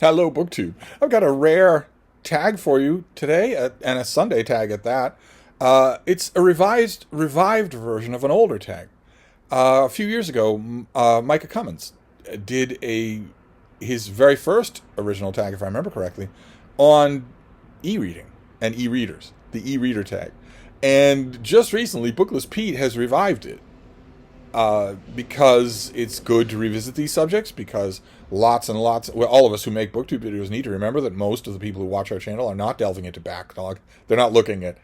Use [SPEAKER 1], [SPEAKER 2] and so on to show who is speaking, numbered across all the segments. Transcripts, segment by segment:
[SPEAKER 1] Hello, BookTube. I've got a rare tag for you today, and a Sunday tag at that. It's a revived version of an older tag. A few years ago, Micah Cummins did his very first original tag, if I remember correctly, on e-reading and e-readers, the e-reader tag. And just recently, Bookless Pete has revived it because it's good to revisit these subjects, because lots and lots, well, all of us who make booktube videos need to remember that most of the people who watch our channel are not delving into backlog. They're not looking at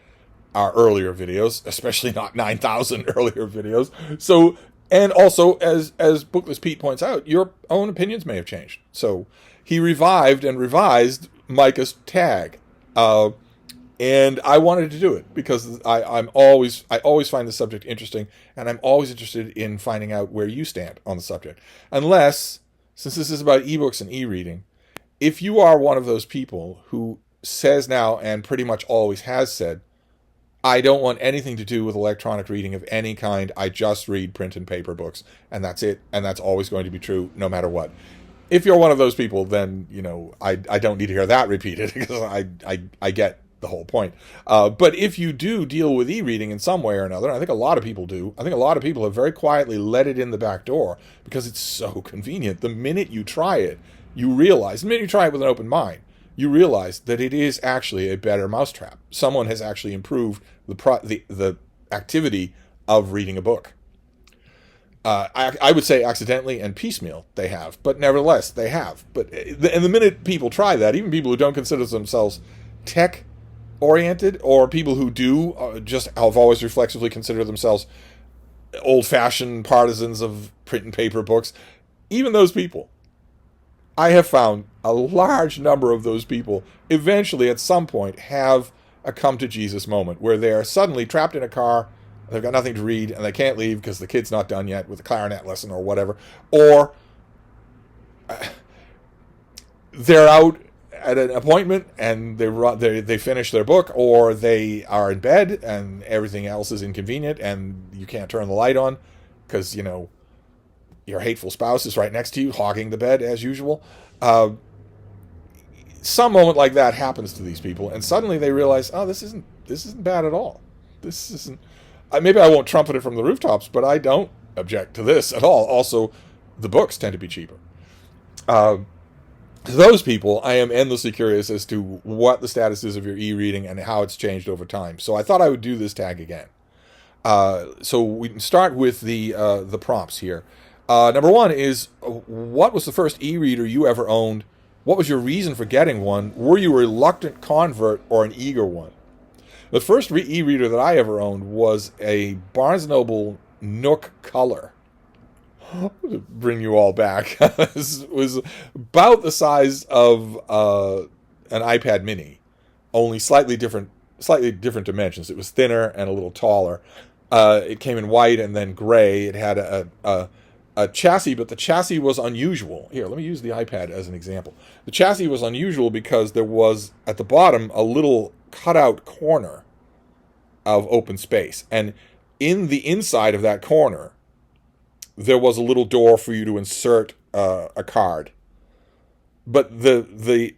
[SPEAKER 1] our earlier videos, especially not 9,000 earlier videos. So, and also, as Bookless Pete points out, your own opinions may have changed. So he revived and revised Micah's tag. And I wanted to do it because I always find the subject interesting, and I'm always interested in finding out where you stand on the subject. Unless, since this is about ebooks and e-reading, if you are one of those people who says now, and pretty much always has said, I don't want anything to do with electronic reading of any kind, I just read print and paper books, and that's it, and that's always going to be true no matter what. If you're one of those people, then, I don't need to hear that repeated, because I get the whole point. But if you do deal with e-reading in some way or another, I think a lot of people do. I think a lot of people have very quietly let it in the back door because it's so convenient. The minute you try it, the minute you try it with an open mind, you realize that it is actually a better mousetrap. Someone has actually improved the activity of reading a book. I would say accidentally and piecemeal they have, but nevertheless they have. And the minute people try that, even people who don't consider themselves tech oriented, or people who do just have always reflexively considered themselves old-fashioned partisans of print and paper books, even those people, I have found a large number of those people eventually at some point have a come to Jesus moment where they are suddenly trapped in a car, they've got nothing to read, and they can't leave because the kid's not done yet with the clarinet lesson or whatever, or they're out at an appointment and they finish their book, or they are in bed and everything else is inconvenient and you can't turn the light on because your hateful spouse is right next to you hogging the bed as usual. Some moment like that happens to these people, and suddenly they realize, oh, this isn't bad at all. This isn't. Maybe I won't trumpet it from the rooftops, but I don't object to this at all. Also, the books tend to be cheaper. To those people, I am endlessly curious as to what the status is of your e-reading and how it's changed over time. So I thought I would do this tag again. So we can start with the prompts here. Number one is, what was the first e-reader you ever owned? What was your reason for getting one? Were you a reluctant convert or an eager one? The first e-reader that I ever owned was a Barnes & Noble Nook Color. To bring you all back. This was about the size of an iPad mini, only slightly different dimensions. It was thinner and a little taller. It came in white and then gray. It had a chassis, but the chassis was unusual. Here, let me use the iPad as an example. The chassis was unusual because there was, at the bottom, a little cutout corner of open space. And in the inside of that corner, there was a little door for you to insert a card. But the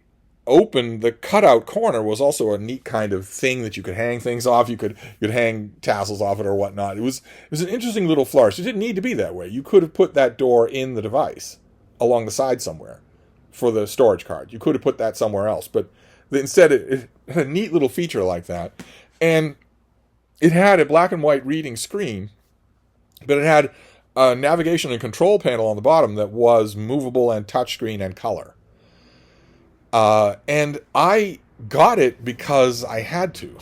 [SPEAKER 1] cutout corner was also a neat kind of thing that you could hang things off. You could hang tassels off it or whatnot. It was an interesting little flourish. It didn't need to be that way. You could have put that door in the device along the side somewhere for the storage card. You could have put that somewhere else. But instead, it had a neat little feature like that. And it had a black and white reading screen, but it had a navigation and control panel on the bottom that was movable and touchscreen and color. And I got it because I had to.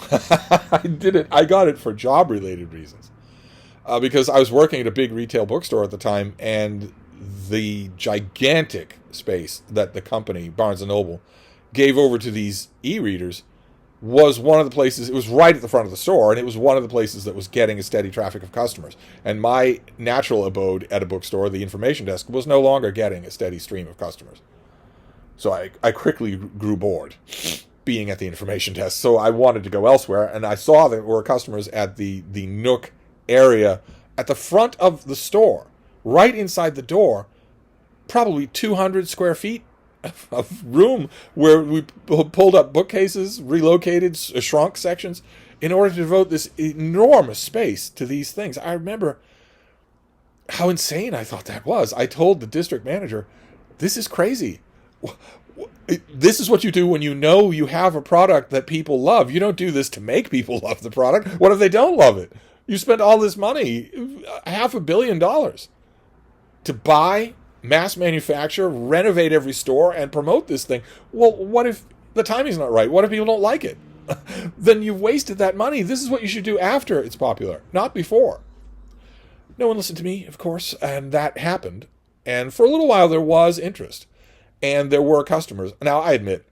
[SPEAKER 1] I got it for job-related reasons. Because I was working at a big retail bookstore at the time, and the gigantic space that the company, Barnes & Noble, gave over to these e-readers was one of the places. It was right at the front of the store, and it was one of the places that was getting a steady traffic of customers. And my natural abode at a bookstore, the information desk, was no longer getting a steady stream of customers. So I quickly grew bored being at the information desk. So I wanted to go elsewhere, and I saw that there were customers at the Nook area at the front of the store, right inside the door, probably 200 square feet of room where we pulled up bookcases, relocated, shrunk sections in order to devote this enormous space to these things. I remember how insane I thought that was. I told the district manager, this is crazy. This is what you do when you know you have a product that people love. You don't do this to make people love the product. What if they don't love it? You spent all this money, $500 million, to buy, mass manufacture, renovate every store, and promote this thing. Well, what if the timing's not right? What if people don't like it? Then you've wasted that money. This is what you should do after it's popular, not before. No one listened to me, of course, and that happened. And for a little while, there was interest. And there were customers. Now, I admit,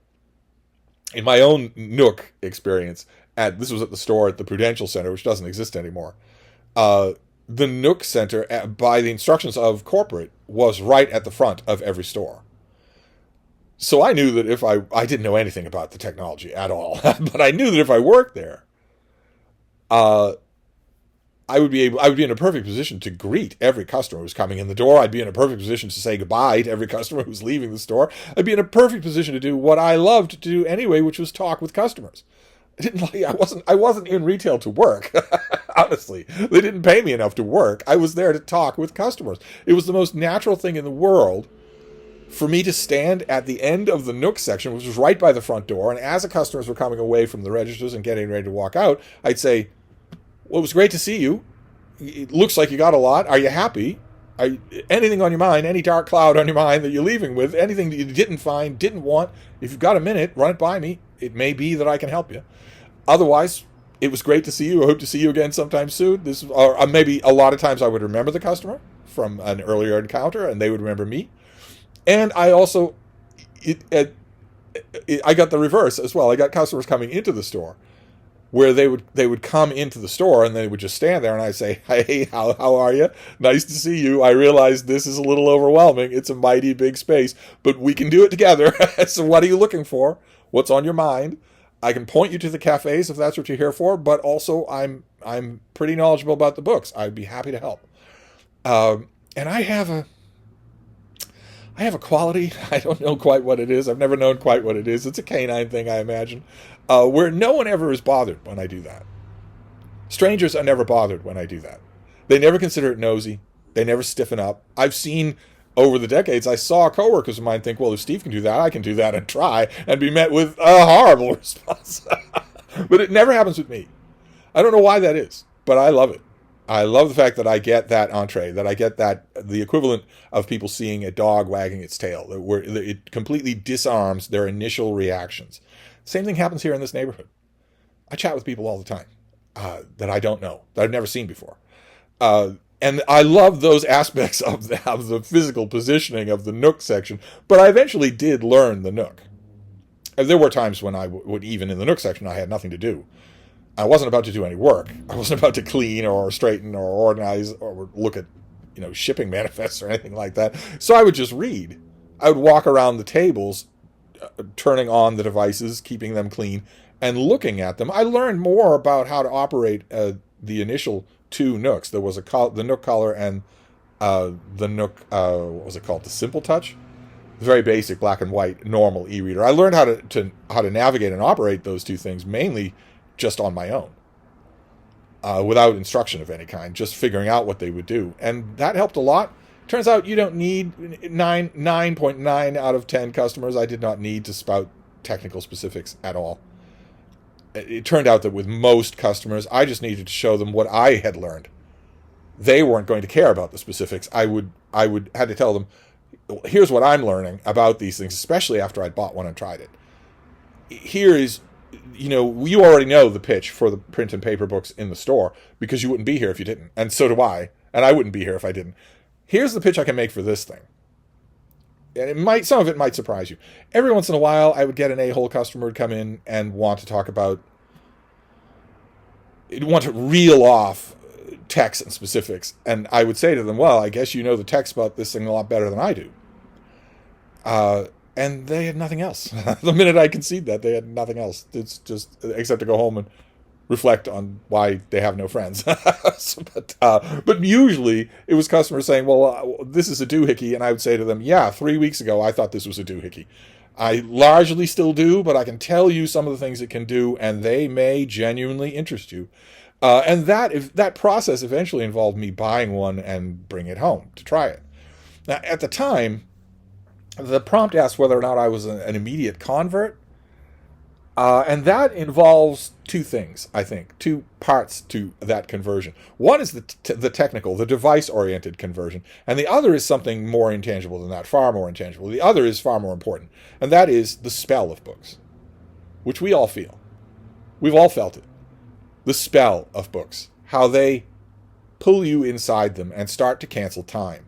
[SPEAKER 1] in my own Nook experience, this was at the store at the Prudential Center, which doesn't exist anymore. The Nook Center, by the instructions of corporate, was right at the front of every store. So I knew that if I didn't know anything about the technology at all, but I knew that if I worked there, I would be in a perfect position to greet every customer who was coming in the door. I'd be in a perfect position to say goodbye to every customer who was leaving the store. I'd be in a perfect position to do what I loved to do anyway, which was talk with customers. I wasn't in retail to work. Honestly, they didn't pay me enough to work. I was there to talk with customers. It was the most natural thing in the world for me to stand at the end of the Nook section, which was right by the front door, and as the customers were coming away from the registers and getting ready to walk out, I'd say, well, it was great to see you. It looks like you got a lot. Are you happy? Anything on your mind, any dark cloud on your mind that you're leaving with, anything that you didn't find, didn't want, if you've got a minute, run it by me. It may be that I can help you. Otherwise, it was great to see you. I hope to see you again sometime soon. Or maybe a lot of times I would remember the customer from an earlier encounter, and they would remember me. And I also, I got the reverse as well. I got customers coming into the store where they would come into the store and they would just stand there, and I'd say, hey, how are you? Nice to see you. I realize this is a little overwhelming. It's a mighty big space, but we can do it together. So what are you looking for? What's on your mind? I can point you to the cafes if that's what you're here for, but also I'm pretty knowledgeable about the books. I'd be happy to help. And I have a quality. I don't know quite what it is. I've never known quite what it is. It's a canine thing, I imagine, where no one ever is bothered when I do that. Strangers are never bothered when I do that. They never consider it nosy. They never stiffen up. I've seen over the decades, I saw coworkers of mine think, well, if Steve can do that, I can do that, and try, and be met with a horrible response. But it never happens with me. I don't know why that is, but I love it. I love the fact that I get that entree, that I get that, the equivalent of people seeing a dog wagging its tail, where it completely disarms their initial reactions. Same thing happens here in this neighborhood. I chat with people all the time that I don't know, that I've never seen before. And I love those aspects of the physical positioning of the Nook section, but I eventually did learn the Nook. And there were times when I would, even in the Nook section, I had nothing to do. I wasn't about to do any work. I wasn't about to clean or straighten or organize or look at, shipping manifests or anything like that. So I would just read. I would walk around the tables, turning on the devices, keeping them clean, and looking at them. I learned more about how to operate the initial two Nooks. There was the Nook Color and the Nook, what was it called? The Simple Touch? Very basic black and white normal e-reader. I learned how to navigate and operate those two things mainly just on my own, without instruction of any kind, just figuring out what they would do. And that helped a lot. Turns out you don't need 9.9 out of 10 customers. I did not need to spout technical specifics at all. It turned out that with most customers, I just needed to show them what I had learned. They weren't going to care about the specifics. I would had to tell them, here's what I'm learning about these things, especially after I'd bought one and tried it. Here is, you already know the pitch for the print and paper books in the store because you wouldn't be here if you didn't. And so do I. And I wouldn't be here if I didn't. Here's the pitch I can make for this thing. And some of it might surprise you. Every once in a while, I would get an a-hole customer would come in and want to reel off text and specifics. And I would say to them, well, I guess you know the text about this thing a lot better than I do. And they had nothing else. The minute I concede that, they had nothing else. It's just, except to go home and reflect on why they have no friends. But usually it was customers saying, well, this is a doohickey. And I would say to them, yeah, 3 weeks ago, I thought this was a doohickey. I largely still do, but I can tell you some of the things it can do, and they may genuinely interest you. And that process eventually involved me buying one and bringing it home to try it. Now, at the time, the prompt asked whether or not I was an immediate convert. And that involves two things, I think, two parts to that conversion. One is the technical, the device-oriented conversion, and the other is something more intangible than that, far more intangible. The other is far more important, and that is the spell of books, which we all feel. We've all felt it. The spell of books, how they pull you inside them and start to cancel time.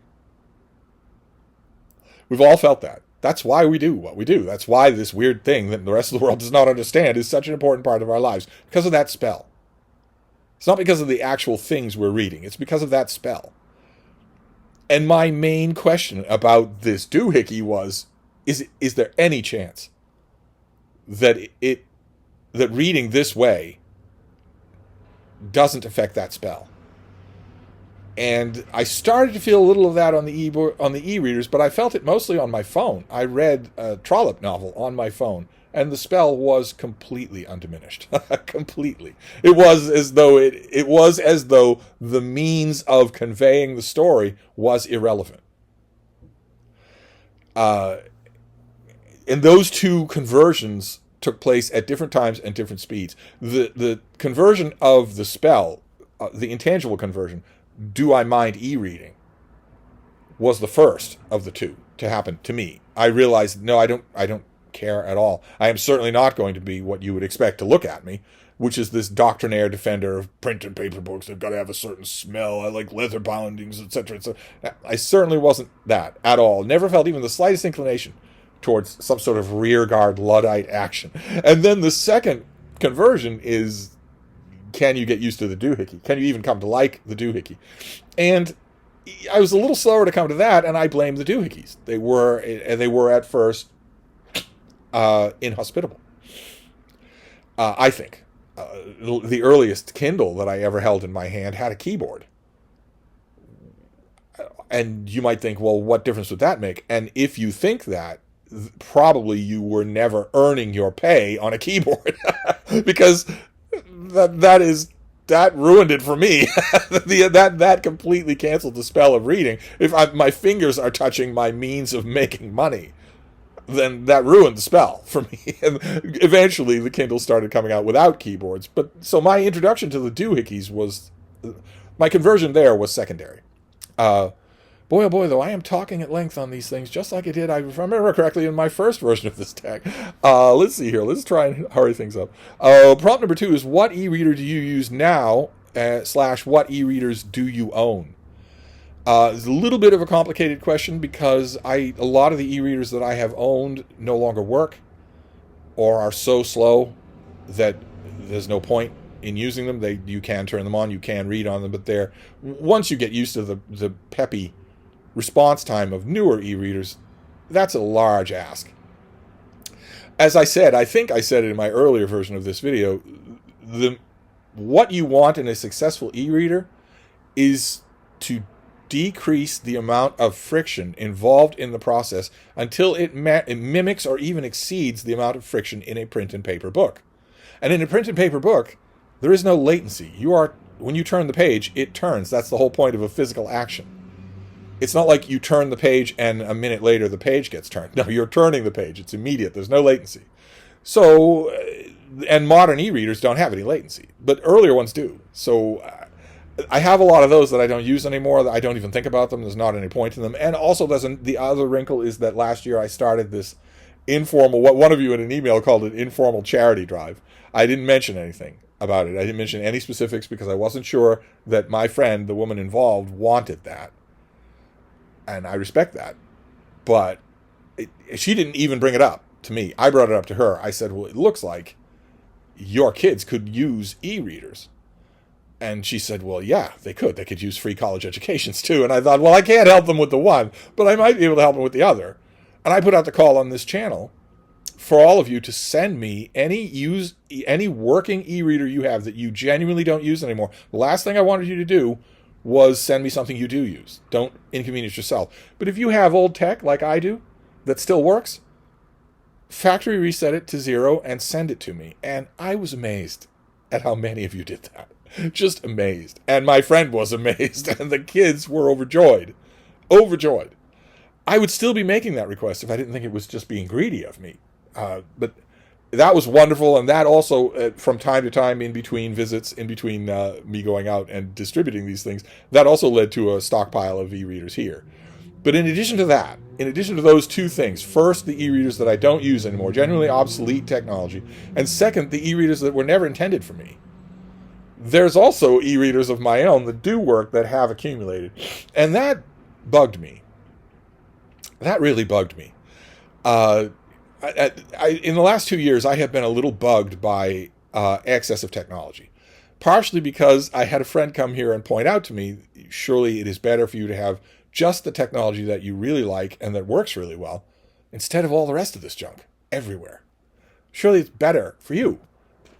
[SPEAKER 1] We've all felt that. That's why we do what we do. That's why this weird thing that the rest of the world does not understand is such an important part of our lives. Because of that spell. It's not because of the actual things we're reading. It's because of that spell. And my main question about this doohickey was, is there any chance that that reading this way doesn't affect that spell? And I started to feel a little of that on the e-readers, but I felt it mostly on my phone. I read a Trollope novel on my phone, and the spell was completely undiminished. Completely. It was as though the means of conveying the story was irrelevant. And those two conversions took place at different times and different speeds. The conversion of the spell, the intangible conversion, do I mind e-reading, was the first of the two to happen to me. I realized, no, I don't care at all. I am certainly not going to be what you would expect to look at me, which is this doctrinaire defender of print and paper books. They've got to have a certain smell. I like leather bindings, etc. etc. I certainly wasn't that at all. Never felt even the slightest inclination towards some sort of rearguard Luddite action. And then the second conversion is, can you get used to the doohickey? Can you even come to like the doohickey? And I was a little slower to come to that, and I blame the doohickeys. They were at first inhospitable. I think the earliest Kindle that I ever held in my hand had a keyboard. And you might think, well, what difference would that make? And if you think that, probably you were never earning your pay on a keyboard, because that ruined it for me. that completely canceled the spell of reading. If my fingers are touching my means of making money, then that ruined the spell for me. And eventually the Kindle started coming out without keyboards. But so my introduction to the doohickeys was, my conversion there was secondary. Boy, oh boy, though, I am talking at length on these things, just like I did, if I remember correctly, in my first version of this tag. Let's see here. Let's try and hurry things up. Prompt number 2 is, what e-reader do you use now, / what e-readers do you own? It's a little bit of a complicated question, because a lot of the e-readers that I have owned no longer work, or are so slow that there's no point in using them. You can turn them on, you can read on them, but once you get used to the peppy response time of newer e-readers, that's a large ask. As I said, I think I said it in my earlier version of this video, what you want in a successful e-reader is to decrease the amount of friction involved in the process until it mimics or even exceeds the amount of friction in a print and paper book. And in a print and paper book, there is no latency. When you turn the page, it turns. That's the whole point of a physical action. It's not like you turn the page and a minute later the page gets turned. No, you're turning the page. It's immediate. There's no latency. So, and modern e-readers don't have any latency, but earlier ones do. So I have a lot of those that I don't use anymore, that I don't even think about them. There's not any point in them. And also, the other wrinkle is that last year I started this informal, what one of you in an email called an informal charity drive. I didn't mention anything about it. I didn't mention any specifics because I wasn't sure that my friend, the woman involved, wanted that. And I respect that. But she didn't even bring it up to me. I brought it up to her. I said, well, it looks like your kids could use e-readers. And she said, well, yeah, they could. They could use free college educations too. And I thought, well, I can't help them with the one, but I might be able to help them with the other. And I put out the call on this channel for all of you to send me any working e-reader you have that you genuinely don't use anymore. The last thing I wanted you to do was send me something you do use. Don't inconvenience yourself. But if you have old tech like I do that still works, factory reset it to 0 and send it to me. And I was amazed at how many of you did that. Just amazed. And my friend was amazed, and the kids were overjoyed. Overjoyed. I would still be making that request if I didn't think it was just being greedy of me. But that was wonderful, and that also, from time to time, in between visits, in between me going out and distributing these things, that also led to a stockpile of e-readers here. But in addition to that, in addition to those two things, first, the e-readers that I don't use anymore, genuinely obsolete technology, and second, the e-readers that were never intended for me. There's also e-readers of my own that do work that have accumulated, and that bugged me. That really bugged me. In the last 2 years, I have been a little bugged by excess of technology. Partially because I had a friend come here and point out to me, surely it is better for you to have just the technology that you really like and that works really well, instead of all the rest of this junk everywhere. Surely it's better for you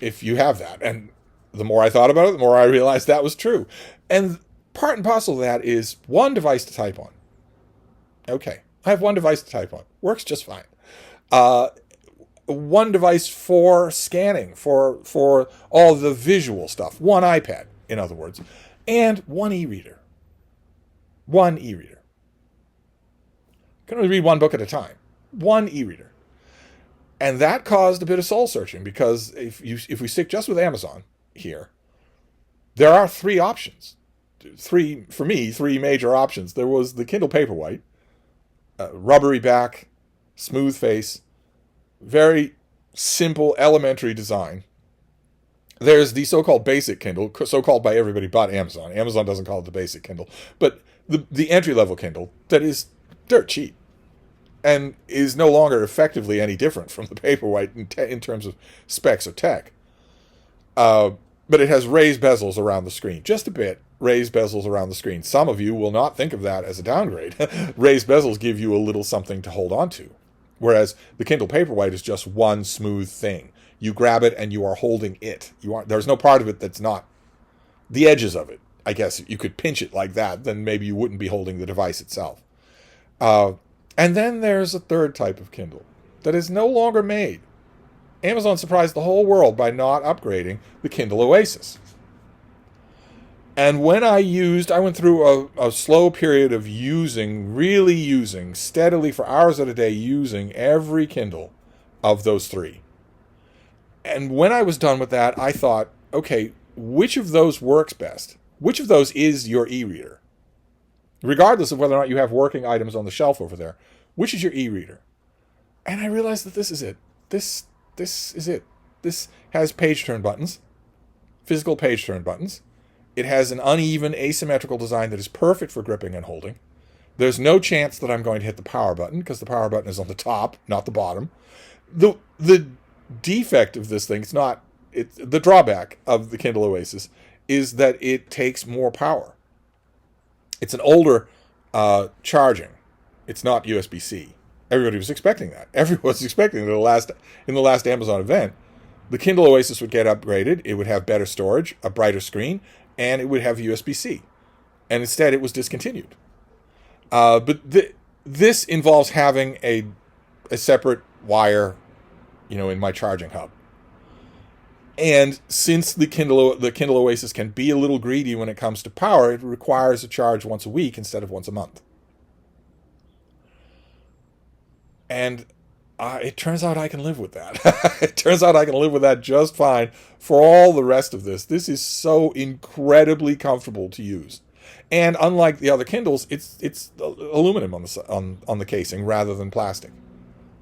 [SPEAKER 1] if you have that. And the more I thought about it, the more I realized that was true. And part and parcel of that is one device to type on. Okay, I have one device to type on. Works just fine. One device for scanning, for all the visual stuff. One iPad, in other words. And one e-reader. One e-reader. You can only read one book at a time. One e-reader. And that caused a bit of soul searching, because if we stick just with Amazon here, there are three options. For me, three major options. There was the Kindle Paperwhite, rubbery back, smooth face, very simple, elementary design. There's the so-called basic Kindle, so-called by everybody but Amazon. Amazon doesn't call it the basic Kindle, but the entry-level Kindle that is dirt cheap and is no longer effectively any different from the Paperwhite in terms of specs or tech. But it has raised bezels around the screen, just a bit. Raised bezels around the screen. Some of you will not think of that as a downgrade. Raised bezels give you a little something to hold on to, whereas the Kindle Paperwhite is just one smooth thing. You grab it and you are holding it. There's no part of it that's not the edges of it. I guess you could pinch it like that, then maybe you wouldn't be holding the device itself. And then there's a third type of Kindle that is no longer made. Amazon surprised the whole world by not upgrading the Kindle Oasis. And when I went through a slow period of really using, steadily for hours at a day, using every Kindle of those three. And when I was done with that, I thought, okay, which of those works best? Which of those is your e-reader? Regardless of whether or not you have working items on the shelf over there, which is your e-reader? And I realized that this is it. This is it. This has page turn buttons, physical page turn buttons. It has an uneven, asymmetrical design that is perfect for gripping and holding. There's no chance that I'm going to hit the power button, because the power button is on the top, not the bottom. The defect of this thing, the drawback of the Kindle Oasis is that it takes more power. It's an older charging. It's not USB-C. Everybody was expecting that. Everyone was expecting that in the last Amazon event, the Kindle Oasis would get upgraded. It would have better storage, a brighter screen, and it would have USB-C. And instead, it was discontinued. But this involves having a separate wire, in my charging hub. And since the Kindle Oasis can be a little greedy when it comes to power, it requires a charge once a week instead of once a month. And it turns out I can live with that. It turns out I can live with that just fine for all the rest of this. This is so incredibly comfortable to use. And unlike the other Kindles, it's aluminum on the casing rather than plastic,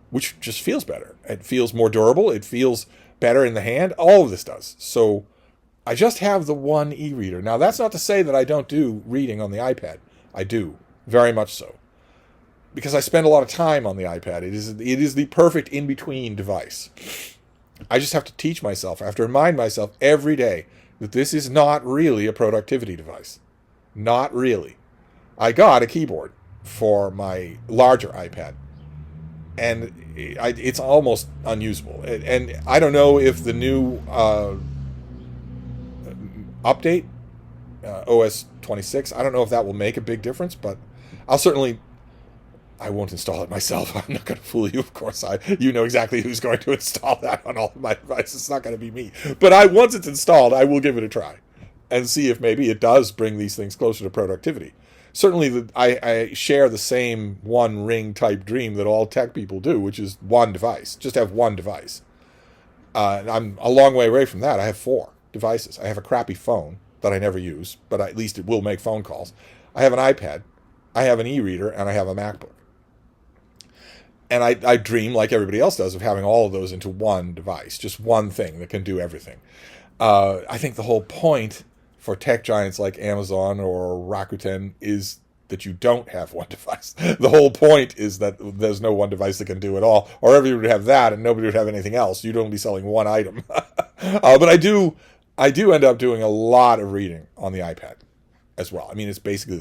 [SPEAKER 1] which just feels better. It feels more durable. It feels better in the hand. All of this does. So I just have the one e-reader. Now, that's not to say that I don't do reading on the iPad. I do, very much so. Because I spend a lot of time on the iPad. It is the perfect in-between device. I just have to teach myself, I have to remind myself every day that this is not really a productivity device. Not really. I got a keyboard for my larger iPad. it's almost unusable. And I don't know if the new update, OS 26, I don't know if that will make a big difference, but I won't install it myself. I'm not going to fool you, of course. You know exactly who's going to install that on all of my devices. It's not going to be me. But once it's installed, I will give it a try and see if maybe it does bring these things closer to productivity. Certainly, I share the same one ring type dream that all tech people do, which is one device. Just have one device. I'm a long way away from that. I have 4 devices. I have a crappy phone that I never use, but at least it will make phone calls. I have an iPad. I have an e-reader, and I have a MacBook. And I dream, like everybody else does, of having all of those into one device, just one thing that can do everything. I think the whole point for tech giants like Amazon or Rakuten is that you don't have one device. The whole point is that there's no one device that can do it all, or everybody would have that and nobody would have anything else. You'd only be selling one item. But I do end up doing a lot of reading on the iPad as well. I mean, it's basically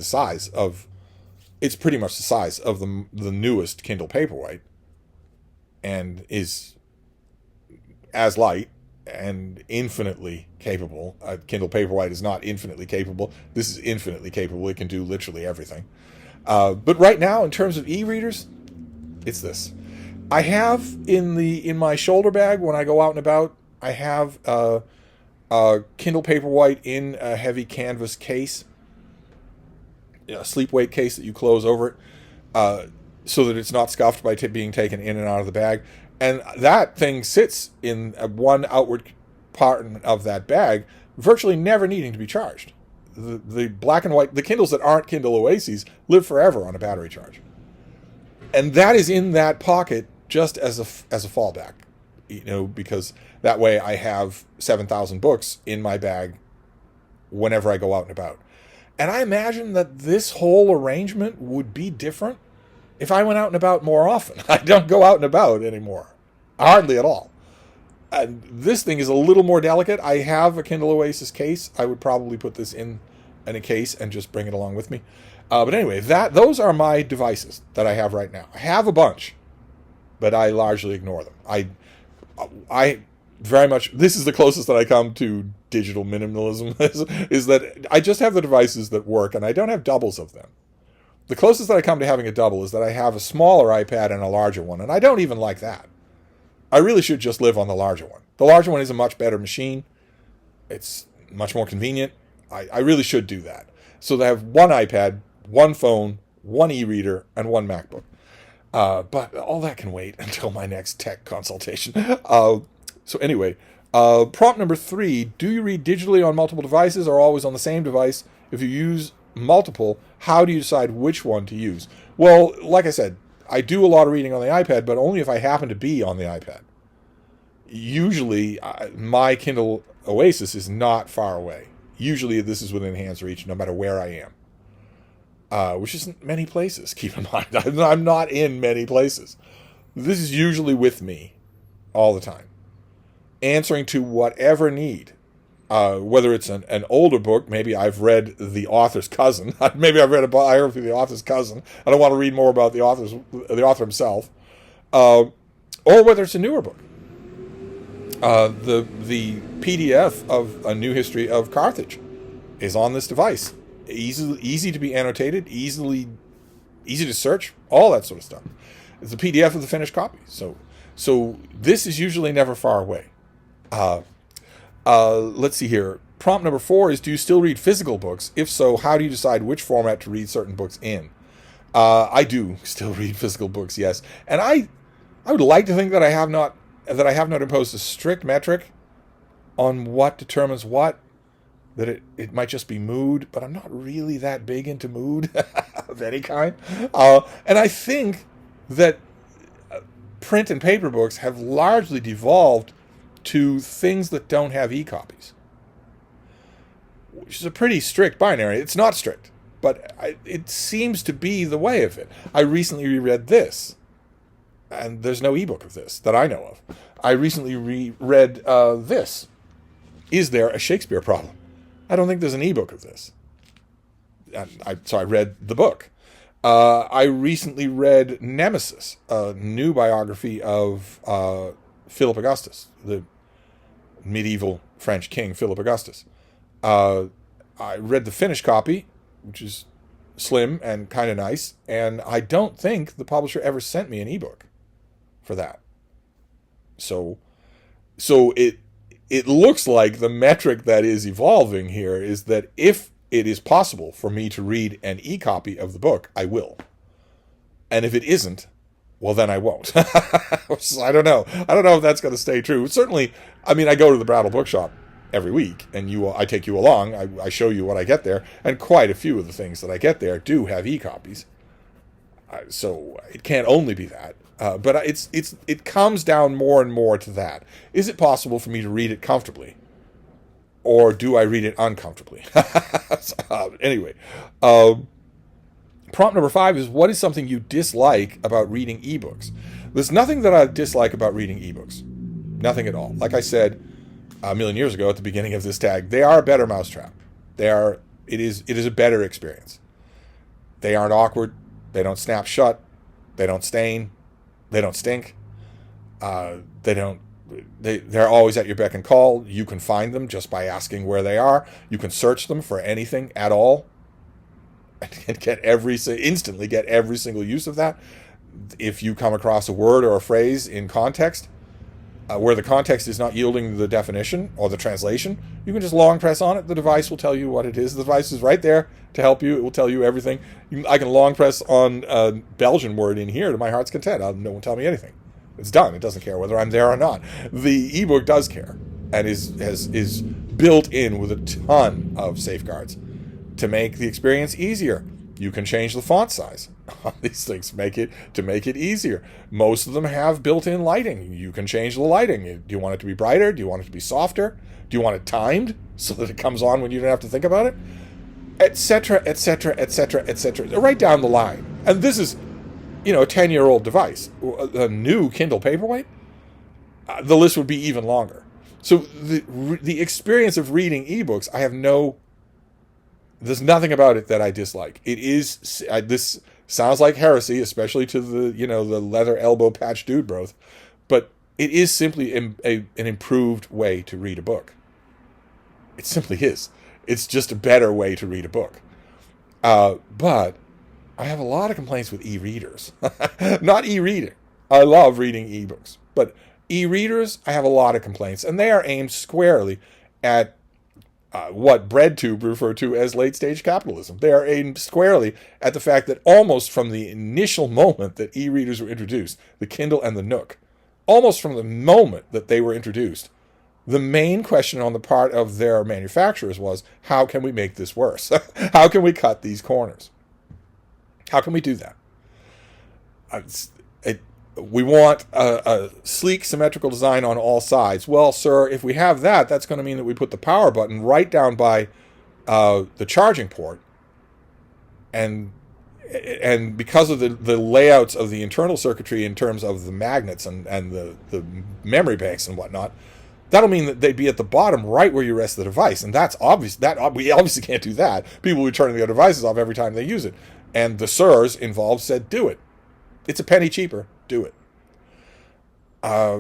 [SPEAKER 1] it's pretty much the size of the newest Kindle Paperwhite, and is as light and infinitely capable. Kindle Paperwhite is not infinitely capable. This is infinitely capable. It can do literally everything. But right now, in terms of e-readers, it's this. I have in my shoulder bag when I go out and about, I have a Kindle Paperwhite in a heavy canvas case, a sleepweight case that you close over it, so that it's not scuffed by being taken in and out of the bag. And that thing sits in one outward part of that bag, virtually never needing to be charged. The black and white, the Kindles that aren't Kindle Oases live forever on a battery charge. And that is in that pocket just as a fallback, because that way I have 7,000 books in my bag whenever I go out and about. And I imagine that this whole arrangement would be different if I went out and about more often. I don't go out and about anymore. Hardly at all. And this thing is a little more delicate. I have a Kindle Oasis case. I would probably put this in a case and just bring it along with me. But anyway, those are my devices that I have right now. I have a bunch, but I largely ignore them. I very much, this is the closest that I come to digital minimalism, is that I just have the devices that work, and I don't have doubles of them. The closest that I come to having a double is that I have a smaller iPad and a larger one, and I don't even like that. I really should just live on the larger one. The larger one is a much better machine. It's much more convenient. I really should do that. So I have one iPad, one phone, one e-reader, and one MacBook. But all that can wait until my next tech consultation. So anyway, prompt number 3, do you read digitally on multiple devices or always on the same device? If you use multiple, how do you decide which one to use? Well, like I said, I do a lot of reading on the iPad, but only if I happen to be on the iPad. Usually, my Kindle Oasis is not far away. Usually, this is within hand's reach, no matter where I am. Which isn't many places, keep in mind. I'm not in many places. This is usually with me all the time, answering to whatever need. Whether it's an older book, maybe I've read the author's cousin. Maybe I've read a biography of the author's cousin. I don't want to read more about the author himself. Or whether it's a newer book. The PDF of A New History of Carthage is on this device. Easy to be annotated, easy to search, all that sort of stuff. It's a PDF of the finished copy. So this is usually never far away. Let's see here. Prompt number 4 is, do you still read physical books? If so, how do you decide which format to read certain books in? I do still read physical books, yes. And I would like to think that I have not imposed a strict metric on what determines what, that it might just be mood, but I'm not really that big into mood of any kind. And I think that print and paper books have largely devolved to things that don't have e-copies, which is a pretty strict binary. It's not strict, but it seems to be the way of it. I recently reread this, and there's no ebook of this that I know of. I recently reread this. Is there a Shakespeare problem? I don't think there's an ebook of this. So I read the book. I recently read Nemesis, a new biography of Philip Augustus, the medieval French king, Philip Augustus. Uh, I read the finished copy, which is slim and kind of nice, and I don't think the publisher ever sent me an ebook for that. So, it looks like the metric that is evolving here is that if it is possible for me to read an e-copy of the book, I will. And if it isn't, well, then I won't. So I don't know. I don't know if that's going to stay true. Certainly, I mean, I go to the Brattle Bookshop every week, and I take you along. I show you what I get there, and quite a few of the things that I get there do have e-copies. So it can't only be that. But it comes down more and more to that. Is it possible for me to read it comfortably? Or do I read it uncomfortably? Anyway, prompt number 5 is, what is something you dislike about reading ebooks? There's nothing that I dislike about reading ebooks. Nothing at all. Like I said a million years ago at the beginning of this tag, they are a better mousetrap. It is a better experience. They aren't awkward. They don't snap shut. They don't stain. They don't stink. They're always at your beck and call. You can find them just by asking where they are. You can search them for anything at all and instantly get every single use of that. If you come across a word or a phrase in context, where the context is not yielding the definition or the translation, you can just long press on it. The device will tell you what it is. The device is right there to help you. It will tell you everything. I can long press on a Belgian word in here to my heart's content. No one tell me anything. It's done. It doesn't care whether I'm there or not. The ebook does care, and is built in with a ton of safeguards to make the experience easier. You can change the font size on these things to make it easier. Most of them have built-in lighting. You can change the lighting. Do you want it to be brighter? Do you want it to be softer? Do you want it timed so that it comes on when you don't have to think about it? Etc., etc., etc., etc. Right down the line. And this is, a 10-year-old device. A new Kindle Paperwhite, the list would be even longer. So the experience of reading ebooks, there's nothing about it that I dislike. This sounds like heresy, especially to the leather elbow patch dude broth, but it is simply an improved way to read a book. It simply is. It's just a better way to read a book. But I have a lot of complaints with e-readers. Not e-reading. I love reading ebooks. But e-readers, I have a lot of complaints. And they are aimed squarely at what BreadTube referred to as late-stage capitalism. They are aimed squarely at the fact that almost from the initial moment that e-readers were introduced, the Kindle and the Nook, almost from the moment that they were introduced, the main question on the part of their manufacturers was, how can we make this worse? How can we cut these corners? How can we do that? We want a sleek, symmetrical design on all sides. Well, sir, if we have that, that's going to mean that we put the power button right down by the charging port. And because of the layouts of the internal circuitry in terms of the magnets and the memory banks and whatnot, that'll mean that they'd be at the bottom right where you rest the device. And that's obvious. We obviously can't do that. People will be turning their devices off every time they use it. And the sirs involved said, do it. It's a penny cheaper. Do it.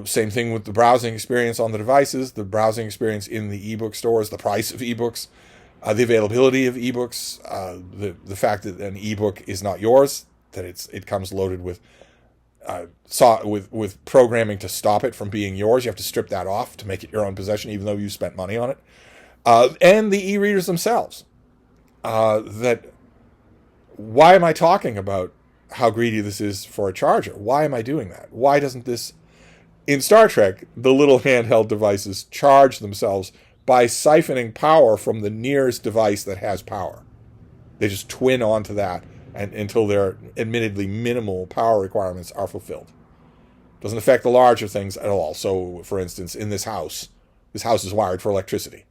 [SPEAKER 1] Same thing with the browsing experience on the devices, the browsing experience in the ebook stores, the price of ebooks, the availability of ebooks, the fact that an ebook is not yours, that it comes loaded with programming to stop it from being yours. You have to strip that off to make it your own possession, even though you spent money on it. And the e-readers themselves. Why am I talking about how greedy this is for a charger? Why am I doing that? Why doesn't this... In Star Trek, the little handheld devices charge themselves by siphoning power from the nearest device that has power. They just twin onto that until their admittedly minimal power requirements are fulfilled. Doesn't affect the larger things at all. So, for instance, in this house is wired for electricity.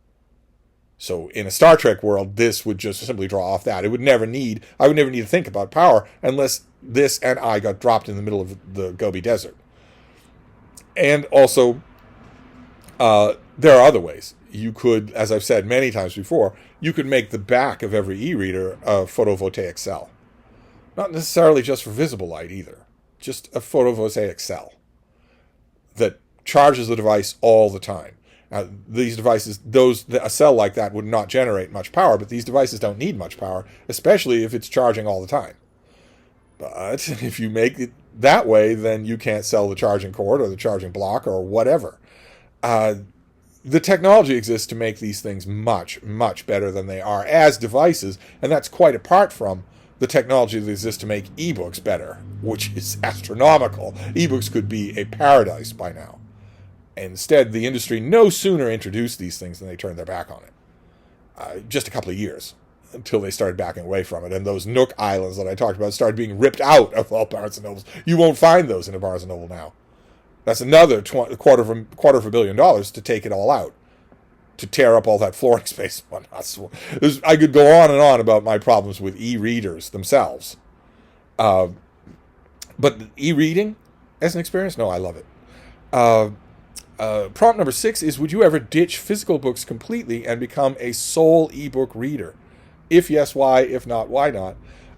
[SPEAKER 1] So in a Star Trek world, this would just simply draw off that. I would never need to think about power unless this and I got dropped in the middle of the Gobi Desert. And also, there are other ways. You could, as I've said many times before, you could make the back of every e-reader a photovoltaic cell. Not necessarily just for visible light either. Just a photovoltaic cell that charges the device all the time. Now, these devices, a cell like that would not generate much power, but these devices don't need much power, especially if it's charging all the time. But if you make it that way, then you can't sell the charging cord or the charging block or whatever. The technology exists to make these things much, much better than they are as devices, and that's quite apart from the technology that exists to make ebooks better, which is astronomical. Ebooks could be a paradise by now. Instead, the industry no sooner introduced these things than they turned their back on it. Just a couple of years until they started backing away from it, and those Nook Islands that I talked about started being ripped out of all Barnes & Nobles. You won't find those in a Barnes & Noble now. That's another quarter of $2 billion to take it all out, to tear up all that flooring space. I could go on and on about my problems with e-readers themselves. But e-reading as an experience, no, I love it. Prompt number 6 is, would you ever ditch physical books completely and become a sole ebook reader? If yes, why? If not, why not?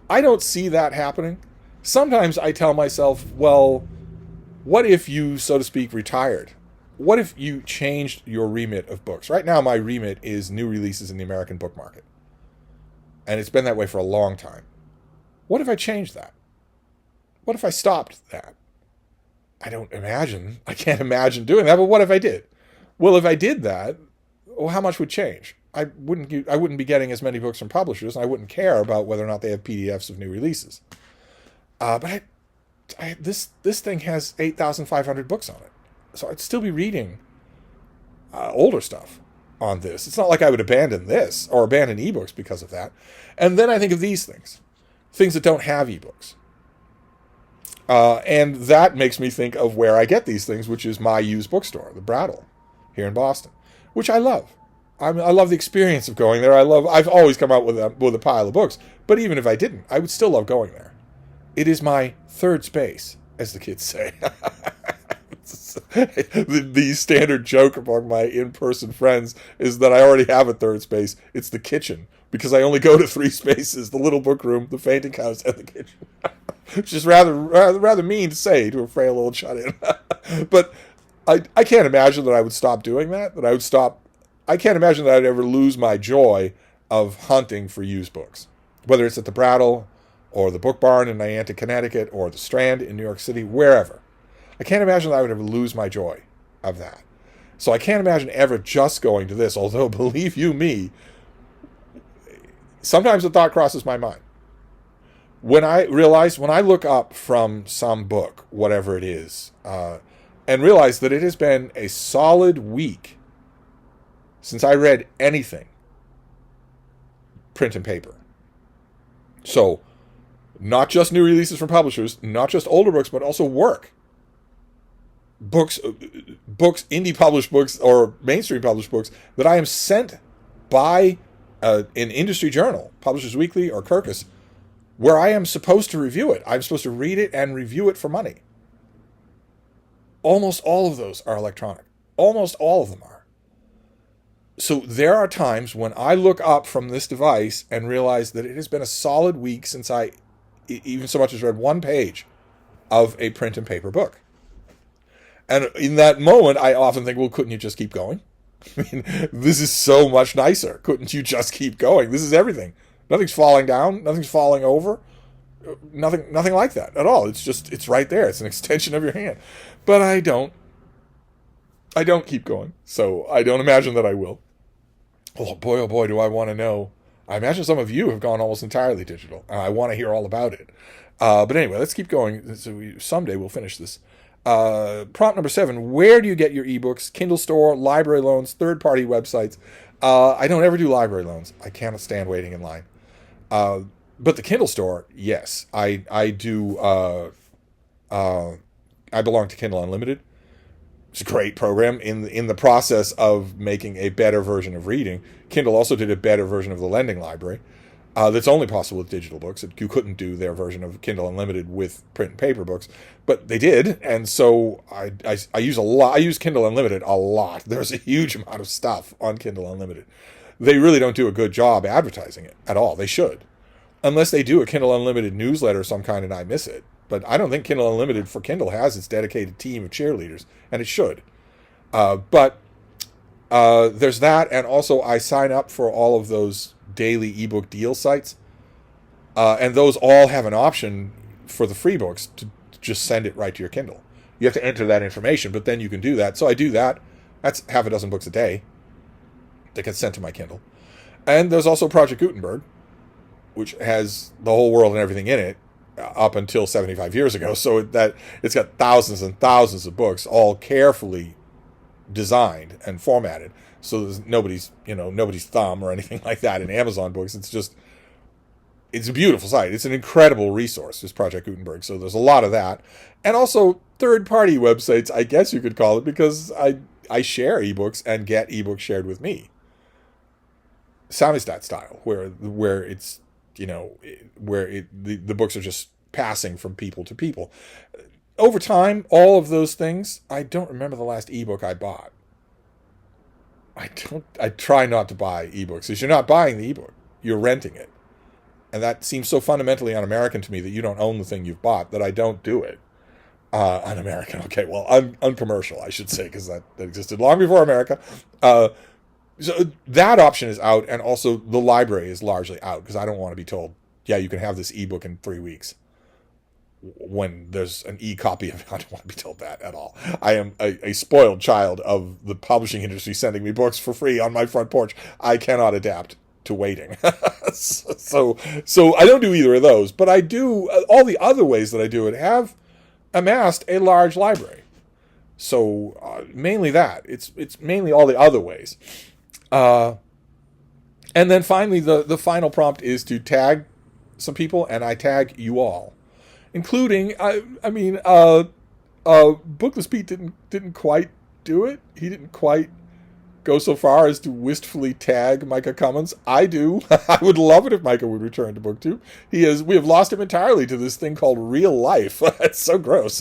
[SPEAKER 1] I don't see that happening. Sometimes I tell myself, well, what if you, so to speak, retired? What if you changed your remit of books? Right now, my remit is new releases in the American book market. And it's been that way for a long time. What if I changed that? What if I stopped that? I can't imagine doing that, but what if I did? Well, if I did that, well, how much would change? I wouldn't be getting as many books from publishers, and I wouldn't care about whether or not they have PDFs of new releases. But this thing has 8,500 books on it, so I'd still be reading older stuff on this. It's not like I would abandon this or abandon ebooks because of that. And then I think of these things that don't have ebooks. And that makes me think of where I get these things, which is my used bookstore, the Brattle, here in Boston, which I love. I love the experience of going there. I've always come out with a pile of books, but even if I didn't, I would still love going there. It is my third space, as the kids say. The standard joke among my in-person friends is that I already have a third space. It's the kitchen, because I only go to 3 spaces: the little book room, the fainting house, and the kitchen. Which is rather mean to say to a frail old shut-in. But I can't imagine that I would stop doing that. I can't imagine that I'd ever lose my joy of hunting for used books, whether it's at the Brattle or the Book Barn in Niantic, Connecticut, or the Strand in New York City, wherever. I can't imagine that I would ever lose my joy of that. So I can't imagine ever just going to this, although, believe you me, sometimes the thought crosses my mind. When I look up from some book, whatever it is, and realize that it has been a solid week since I read anything print and paper. So, not just new releases from publishers, not just older books, but also work. Books, indie published books or mainstream published books that I am sent by an industry journal, Publishers Weekly or Kirkus, where I am supposed to review it. I'm supposed to read it and review it for money. Almost all of those are electronic. Almost all of them are. So there are times when I look up from this device and realize that it has been a solid week since I even so much as read one page of a print and paper book. And in that moment, I often think, well, couldn't you just keep going? I mean, this is so much nicer. Couldn't you just keep going? This is everything. Nothing's falling down. Nothing's falling over. Nothing like that at all. It's right there. It's an extension of your hand. But I don't keep going. So I don't imagine that I will. Oh boy, do I want to know. I imagine some of you have gone almost entirely digital. I want to hear all about it. But anyway, let's keep going. So someday we'll finish this. Prompt number 7. Where do you get your ebooks? Kindle store, library loans, third-party websites. I don't ever do library loans. I cannot stand waiting in line. But the Kindle store, yes. I do. I belong to Kindle Unlimited. It's a great program. In the process of making a better version of reading, Kindle also did a better version of the lending library. That's only possible with digital books. You couldn't do their version of Kindle Unlimited with print and paper books, but they did, and so I use a lot. I use Kindle Unlimited a lot. There's a huge amount of stuff on Kindle Unlimited. They really don't do a good job advertising it at all. They should. unless they do a Kindle Unlimited newsletter of some kind and I miss it. But I don't think Kindle Unlimited for Kindle has its dedicated team of cheerleaders, and it should. But there's that, and also I sign up for all of those daily ebook deal sites, and those all have an option for the free books to just send it right to your Kindle. You have to enter that information, but then you can do that. So I do that. That's half a dozen books a day that get sent to my Kindle. And there's also Project Gutenberg, which has the whole world and everything in it up until 75 years ago. So that it's got thousands and thousands of books, all carefully designed and formatted. So there's nobody's thumb or anything like that in Amazon books. It's a beautiful site. It's an incredible resource, this Project Gutenberg. So there's a lot of that. And also third-party websites, I guess you could call it, because I share ebooks and get ebooks shared with me. Samistat style, where it's, the books are just passing from people to people. Over time, all of those things, I don't remember the last ebook I bought. I try not to buy ebooks, because you're not buying the ebook, you're renting it. And that seems so fundamentally un-American to me, that you don't own the thing you've bought, that I don't do it. Un-American, okay, well, uncommercial, I should say, because that existed long before America. So that option is out, and also the library is largely out, because I don't want to be told, yeah, you can have this ebook in 3 weeks, when there's an e-copy of it. I don't want to be told that at all. I am a spoiled child of the publishing industry sending me books for free on my front porch. I cannot adapt to waiting. So I don't do either of those, but I do all the other ways that I do it have amassed a large library. So mainly that. It's mainly all the other ways. And then finally, the final prompt is to tag some people, and I tag you all, including Bookless Pete didn't quite do it. He didn't quite go so far as to wistfully tag Micah Cummins. I do. I would love it if Micah would return to BookTube. We have lost him entirely to this thing called real life. It's so gross.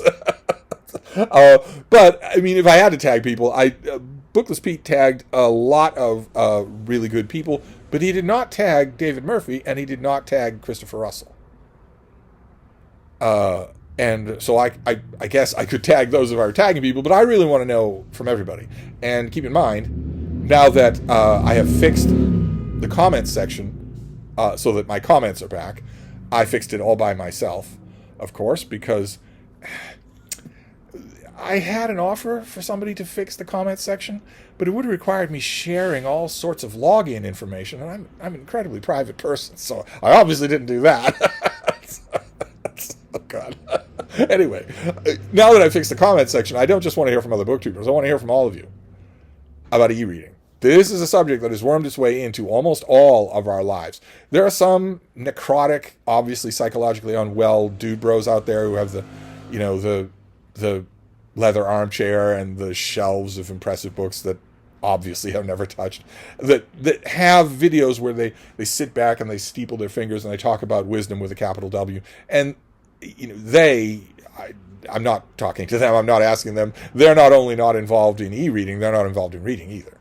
[SPEAKER 1] But I mean, if I had to tag people, Bookless Pete tagged a lot of really good people, but he did not tag David Murphy, and he did not tag Christopher Russell. And so I guess I could tag those if I were tagging people, but I really want to know from everybody. And keep in mind, now that I have fixed the comments section so that my comments are back, I fixed it all by myself, of course, because I had an offer for somebody to fix the comments section, but it would have required me sharing all sorts of login information, and I'm an incredibly private person, so I obviously didn't do that. Oh, God. Anyway, now that I fixed the comments section, I don't just want to hear from other booktubers. I want to hear from all of you about e-reading. This is a subject that has wormed its way into almost all of our lives. There are some necrotic, obviously psychologically unwell dude bros out there who have the leather armchair and the shelves of impressive books that obviously I've never touched, that have videos where they sit back and they steeple their fingers and they talk about wisdom with a capital W. And I'm not talking to them, I'm not asking them. They're not only not involved in e-reading, they're not involved in reading either.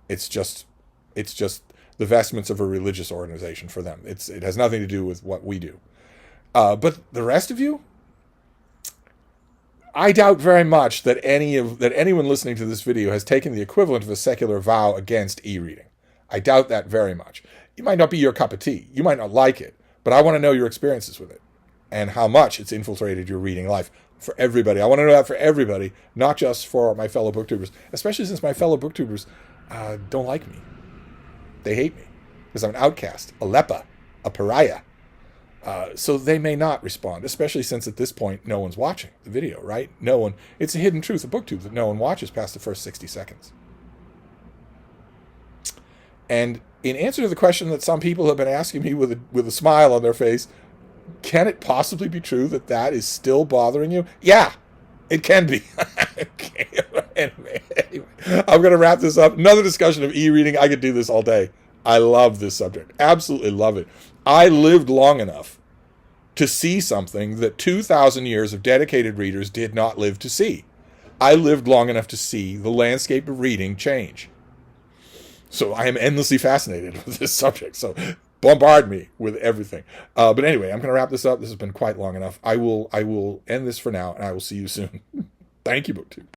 [SPEAKER 1] It's just the vestments of a religious organization for them. It has nothing to do with what we do. But the rest of you, I doubt very much that anyone listening to this video has taken the equivalent of a secular vow against e-reading. I doubt that very much. It might not be your cup of tea. You might not like it, but I want to know your experiences with it and how much it's infiltrated your reading life for everybody. I want to know that for everybody, not just for my fellow booktubers, especially since my fellow booktubers don't like me. They hate me because I'm an outcast, a leper, a pariah. So they may not respond, especially since at this point no one's watching the video, right? No one. It's a hidden truth of BookTube that no one watches past the first 60 seconds. And in answer to the question that some people have been asking me with a smile on their face, can it possibly be true that is still bothering you? Yeah, it can be. Okay. Anyway, I'm going to wrap this up. Another discussion of e-reading. I could do this all day. I love this subject. Absolutely love it. I lived long enough to see something that 2,000 years of dedicated readers did not live to see. I lived long enough to see the landscape of reading change. So I am endlessly fascinated with this subject. So bombard me with everything. But anyway, I'm going to wrap this up. This has been quite long enough. I will end this for now, and I will see you soon. Thank you, BookTube.